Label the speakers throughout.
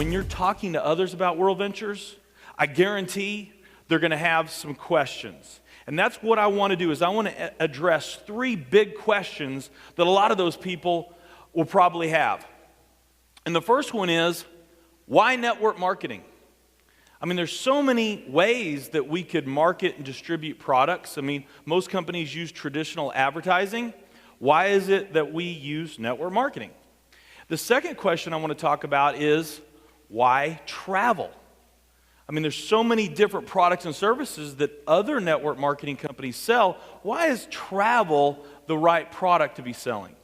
Speaker 1: when you're talking to others about World Ventures, I guarantee they're going to have some questions. And that's what I want to do, is I want to address 3 big questions that a lot of those people will probably have. And the first one is, why network marketing? I mean, there's so many ways that we could market and distribute products. I mean, most companies use traditional advertising. Why is it that we use network marketing? The second question I want to talk about is, why travel? I mean, there's so many different products and services that other network marketing companies sell. Why is travel the right product to be selling?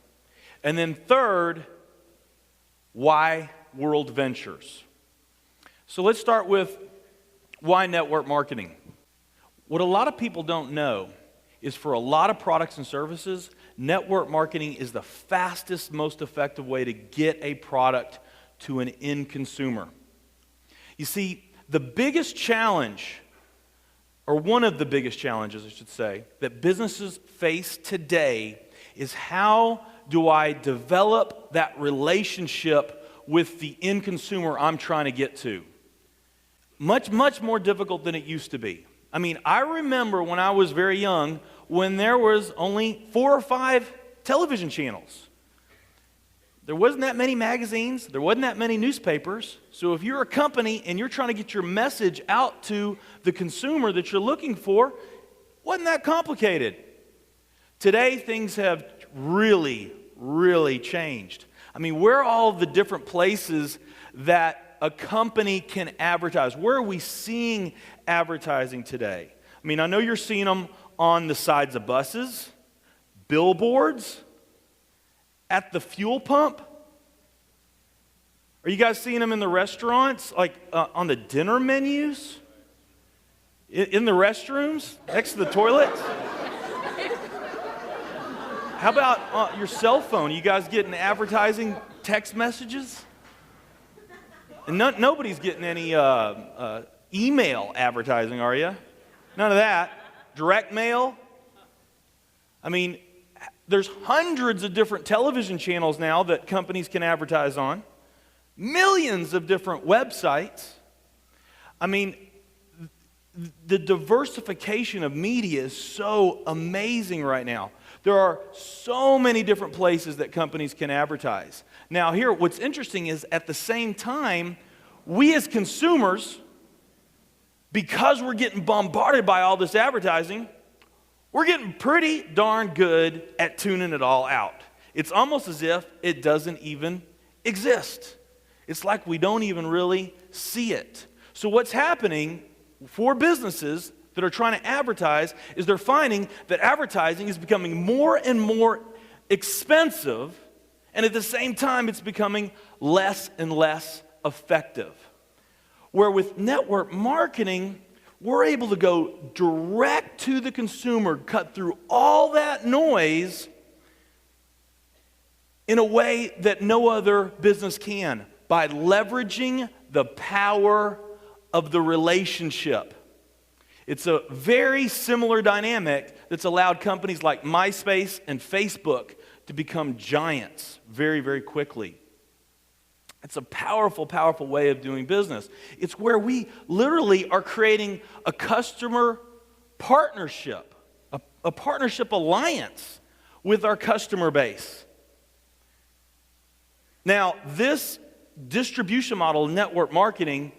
Speaker 1: And then third, why World Ventures? So let's start with why network marketing. What a lot of people don't know is, for a lot of products and services, network marketing is the fastest, most effective way to get a product to an end consumer. You see, the biggest challenge, or one of the biggest challenges, I should say, that businesses face today is, how do I develop that relationship with the end consumer I'm trying to get to? Much, much more difficult than it used to be. I mean, I remember when I was very young, when there was only 4 or 5 television channels. There wasn't that many magazines. There wasn't that many newspapers. So if you're a company and you're trying to get your message out to the consumer that you're looking for, it wasn't that complicated. Today, things have really, really changed. I mean, where are all the different places that a company can advertise? Where are we seeing advertising today? I mean, I know you're seeing them on the sides of buses, billboards, at the fuel pump. Are you guys seeing them in the restaurants, like on the dinner menus? In the restrooms, next to the toilets? How about your cell phone? You guys getting advertising text messages? And nobody's getting any email advertising, are you? None of that. Direct mail. I mean, there's hundreds of different television channels now that companies can advertise on. Millions of different websites. I mean, the diversification of media is so amazing right now. There are so many different places that companies can advertise. Now here, what's interesting is, at the same time, we as consumers, because we're getting bombarded by all this advertising, we're getting pretty darn good at tuning it all out. It's almost as if it doesn't even exist. It's like we don't even really see it. So what's happening for businesses that are trying to advertise is, they're finding that advertising is becoming more and more expensive, and at the same time it's becoming less and less effective. Where with network marketing, we're able to go direct to the consumer, cut through all that noise in a way that no other business can, by leveraging the power of the relationship. It's a very similar dynamic that's allowed companies like MySpace and Facebook to become giants very, very quickly. It's a powerful, powerful way of doing business. It's where we literally are creating a customer partnership, a partnership alliance with our customer base. Now, this distribution model, network marketing,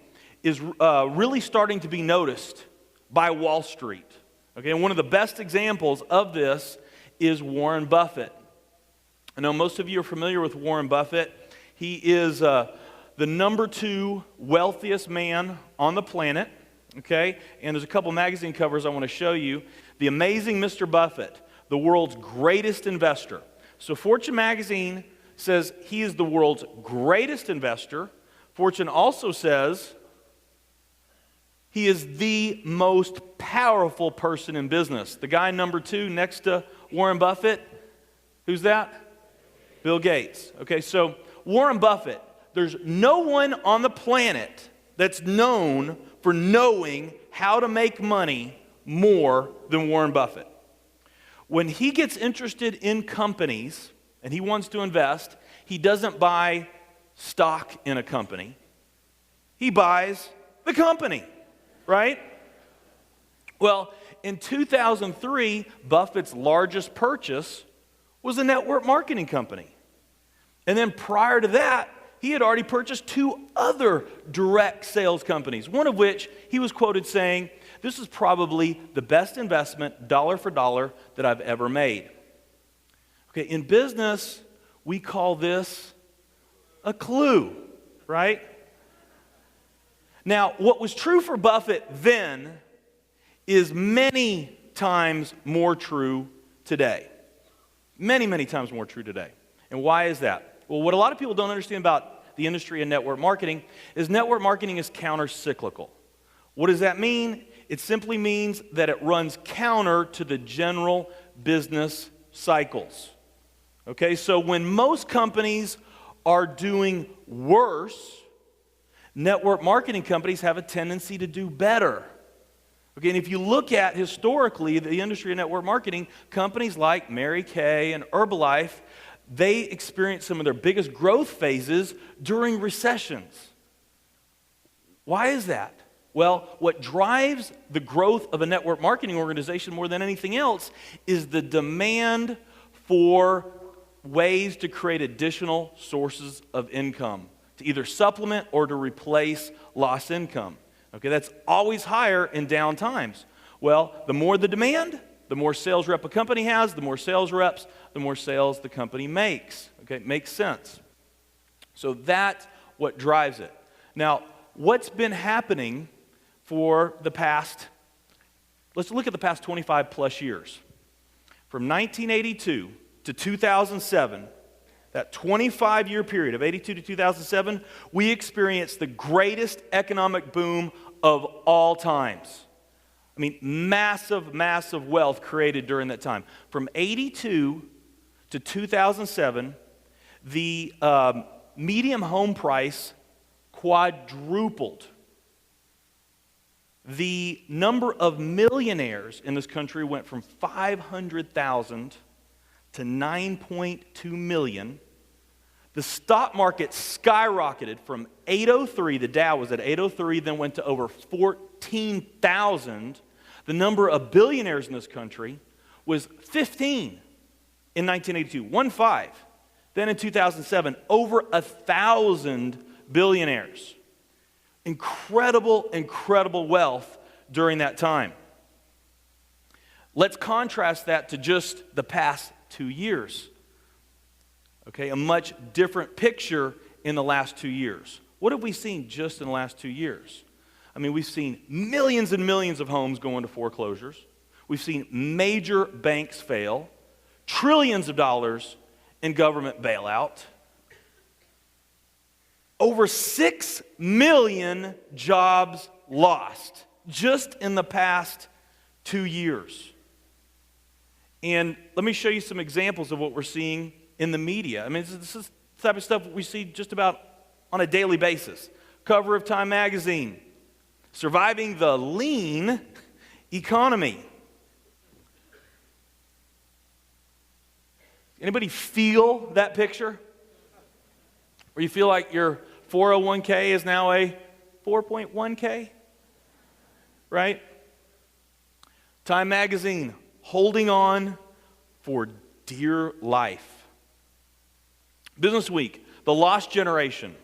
Speaker 1: is really starting to be noticed by Wall Street. Okay, and one of the best examples of this is Warren Buffett. I know most of you are familiar with Warren Buffett. He is the number 2 wealthiest man on the planet, okay? And there's a couple magazine covers I want to show you. The Amazing Mr. Buffett, the world's greatest investor. So Fortune magazine says he is the world's greatest investor. Fortune also says he is the most powerful person in business. The guy number 2 next to Warren Buffett, who's that? Bill Gates. Okay, so Warren Buffett, there's no one on the planet that's known for knowing how to make money more than Warren Buffett. When he gets interested in companies and he wants to invest, he doesn't buy stock in a company. He buys the company, right? Well, in 2003, Buffett's largest purchase was a network marketing company. And then prior to that, he had already purchased 2 other direct sales companies, one of which he was quoted saying, "This is probably the best investment, dollar for dollar, that I've ever made." Okay, in business, we call this a clue, right? Now, what was true for Buffett then is many times more true today. Many, many times more true today. And why is that? Well, what a lot of people don't understand about the industry of network marketing is counter-cyclical. What does that mean? It simply means that it runs counter to the general business cycles. Okay, so when most companies are doing worse, network marketing companies have a tendency to do better. Okay, and if you look at historically the industry of network marketing, companies like Mary Kay and Herbalife, they experience some of their biggest growth phases during recessions. Why is that? Well, what drives the growth of a network marketing organization more than anything else is the demand for ways to create additional sources of income, to either supplement or to replace lost income. Okay, that's always higher in down times. Well, the more the demand, the more sales rep a company has, the more sales reps, the more sales the company makes. Okay, it makes sense. So that's what drives it. Now, what's been happening for the past, let's look at the past 25 plus years. From 1982 to 2007, that 25-year period of 82 to 2007, we experienced the greatest economic boom of all times. I mean, massive, massive wealth created during that time. From 82 to 2007, the median home price quadrupled. The number of millionaires in this country went from 500,000 to 9.2 million. The stock market skyrocketed from 803, the Dow was at 803, then went to over 14,000. The number of billionaires in this country was 15 in 1982, 1-5. Then in 2007, over 1,000 billionaires. Incredible, incredible wealth during that time. Let's contrast that to just the past 2 years. Okay, a much different picture in the last 2 years. What have we seen just in the last 2 years? I mean, we've seen millions and millions of homes go into foreclosures. We've seen major banks fail, trillions of dollars in government bailout, over 6 million jobs lost just in the past 2 years. And let me show you some examples of what we're seeing in the media. I mean, this is the type of stuff we see just about on a daily basis. Cover of Time magazine, surviving the lean economy. Anybody feel that picture? Or you feel like your 401k is now a 4.1k? Right? Time magazine, holding on for dear life. Business Week, the lost generation.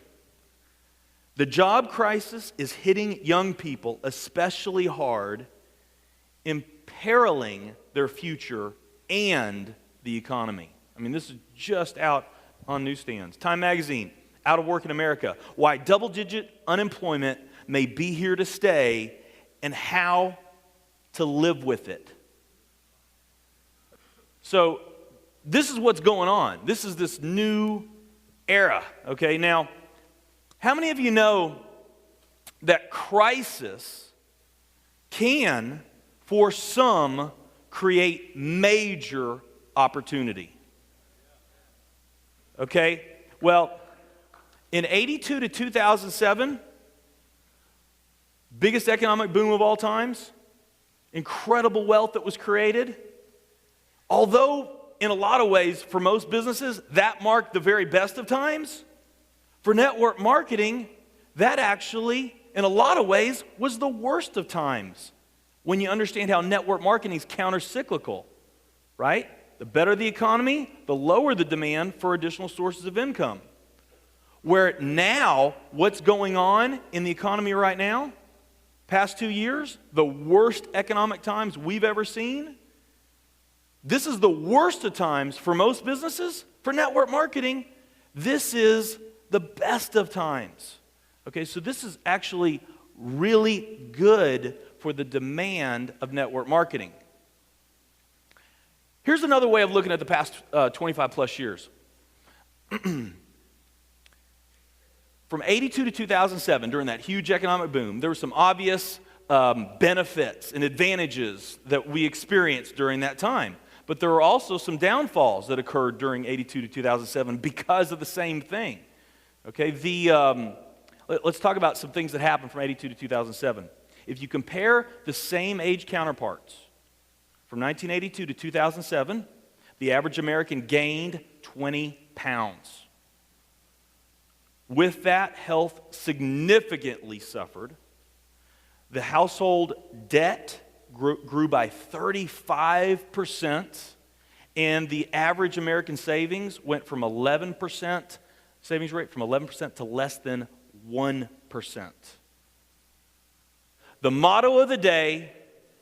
Speaker 1: The job crisis is hitting young people especially hard, imperiling their future and the economy. I mean, this is just out on newsstands. Time magazine, out of work in America. Why double-digit unemployment may be here to stay and how to live with it. So, this is what's going on. This is this new era, okay? Now, how many of you know that crisis can, for some, create major opportunity? Okay? Well, in 82 to 2007, biggest economic boom of all times, incredible wealth that was created. Although, in a lot of ways, for most businesses, that marked the very best of times. For network marketing, that actually, in a lot of ways, was the worst of times when you understand how network marketing is counter-cyclical, right? The better the economy, the lower the demand for additional sources of income. Where now, what's going on in the economy right now, past 2 years, the worst economic times we've ever seen, this is the worst of times for most businesses. For network marketing, this is the best of times. Okay, so this is actually really good for the demand of network marketing. Here's another way of looking at the past 25 plus years. From 82 to 2007, during that huge economic boom, there were some obvious benefits and advantages that we experienced during that time. But there were also some downfalls that occurred during 82 to 2007 because of the same thing. Okay, let's talk about some things that happened from 82 to 2007. If you compare the same age counterparts from 1982 to 2007, the average American gained 20 pounds. With that, health significantly suffered. The household debt grew by 35%, and the average American savings went from 11%, savings rate from 11% to less than 1%. The motto of the day: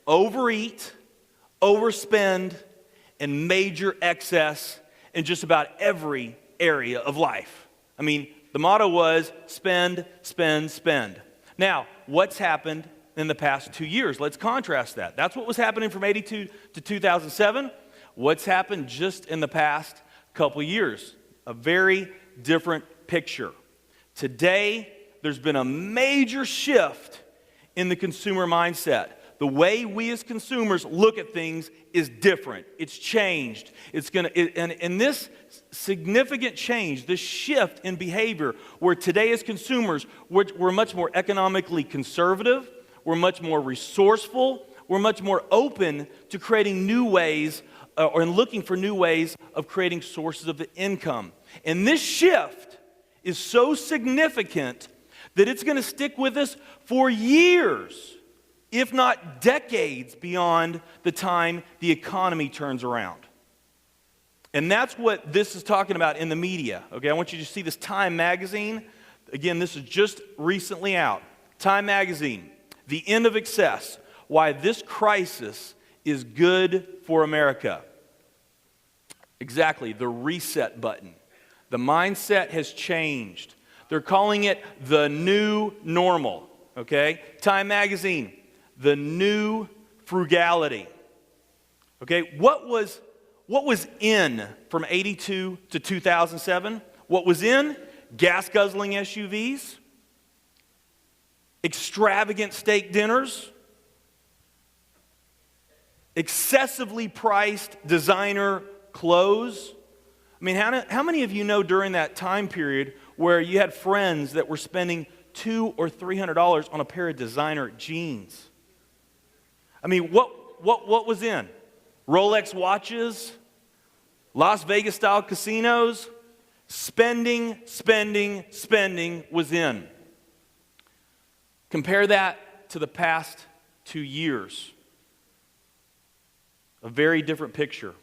Speaker 1: overeat, overspend, and major excess in just about every area of life. I mean, the motto was spend, spend, spend. Now, what's happened in the past 2 years? Let's contrast that. That's what was happening from 82 to 2007. What's happened just in the past couple years? A very different picture. Today, there's been a major shift in the consumer mindset. The way we as consumers look at things is different. It's changed. And this significant change, this shift in behavior, where today as consumers, we're much more economically conservative, we're much more resourceful, we're much more open to creating new ways or looking for new ways of creating sources of income. And this shift is so significant that it's going to stick with us for years, if not decades, beyond the time the economy turns around. And that's what this is talking about in the media. Okay, I want you to see this Time magazine. Again, this is just recently out. Time magazine, The End of Excess, Why This Crisis is Good for America. Exactly, the reset button. The mindset has changed. They're calling it the new normal. Okay, Time magazine, the new frugality. Okay, what was in from 82 to 2007? What was in? Gas-guzzling SUVs, extravagant steak dinners, excessively priced designer clothes. I mean, how many of you know during that time period where you had friends that were spending $200 or $300 on a pair of designer jeans? I mean, what was in? Rolex watches, Las Vegas-style casinos, spending was in. Compare that to the past 2 years. A very different picture.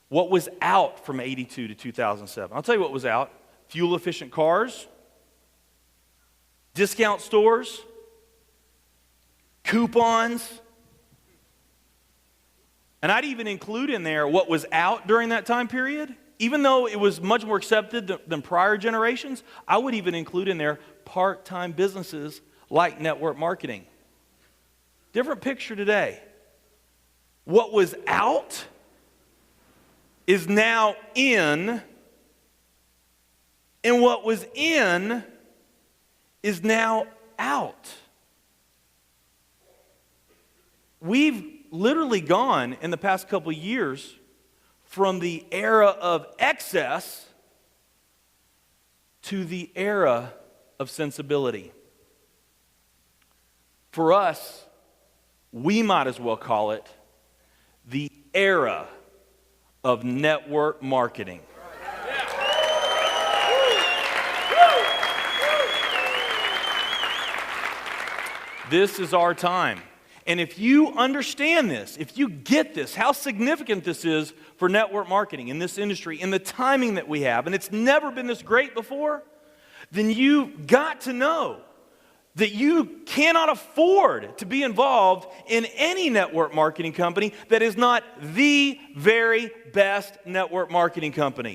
Speaker 1: What was out from 82 to 2007? I'll tell you what was out. Fuel-efficient cars, discount stores, coupons. And I'd even include in there what was out during that time period. Even though it was much more accepted than prior generations, I would even include in there part-time businesses like network marketing. Different picture today. What was out is now in, and what was in is now out. We've literally gone in the past couple of years from the era of excess to the era of sensibility. For us, we might as well call it the era of network marketing. This is our time. And if you understand this, if you get this, how significant this is for network marketing in this industry, in the timing that we have, and it's never been this great before, then you got to know that you cannot afford to be involved in any network marketing company that is not the very best network marketing company.